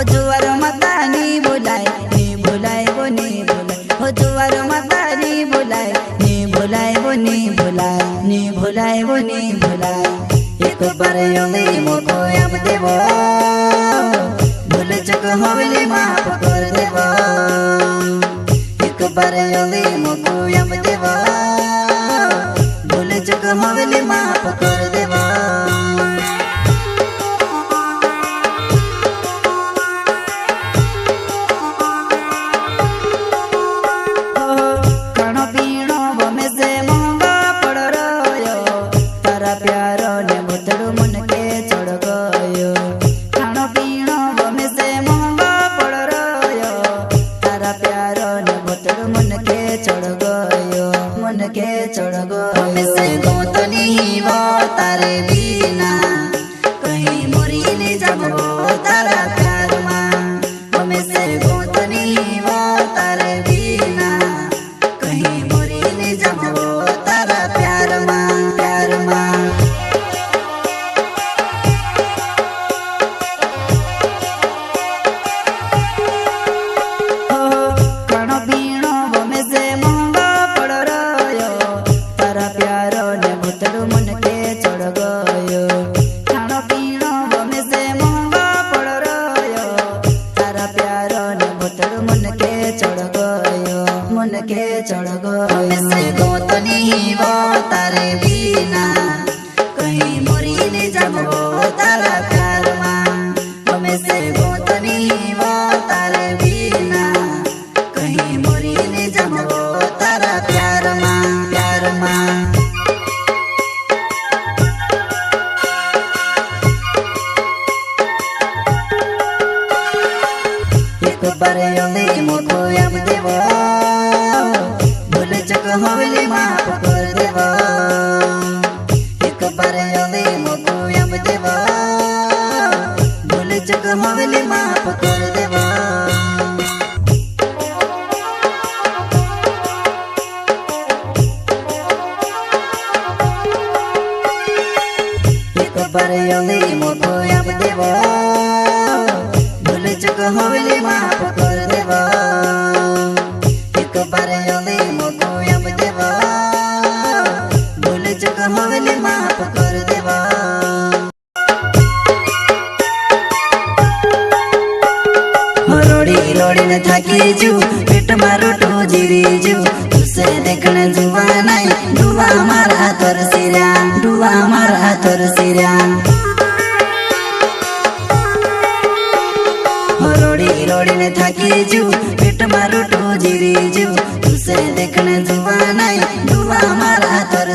जुआर माता नी बुलाए वो नी बुलाए हो जुआर माता नी बुलाए वो नी बुलाए वो नी बुलाए एक बार योली मोको अब देवो भूल चुक होली माफ कर देवो एक बार योली मोको अब देवो भूल चुक होली माफ कर देवो चढ़ गो से गोतनी वो तारे बिना कहीं मोरी ले जब वो तारा प्यार माँ में से गोतनी वो तारे बिना कहीं मोरी ले जब वो तारा प्यार माँ के चढ़ गो से गोतनी वो तारे बिना कहीं मोरी ले जब वो तारा प्यार माँ में से गोतनी वो तारे बिना कहीं मोरी ले जब वो तारा प्यार माँ एक बार योली मोको अब देवो होली माफ कर देवो एक बार योली मोको अब देवो भूल चुक होली माफ कर देवो एक बार योली मोको अब देवो भूल चुक होली माफ कर देवो एक बार योली मोको होली माफ कर देवा रोड़ी ने थाकी जू पेट मारो तो जीरी जू तुसे देखने जुआ नहीं डुआ मारा तोर सिरा रोड़ी ने थाकी जू पेट मारो तो जीरी जू तुसे देखने जुआ नहीं डुआ मारा तोर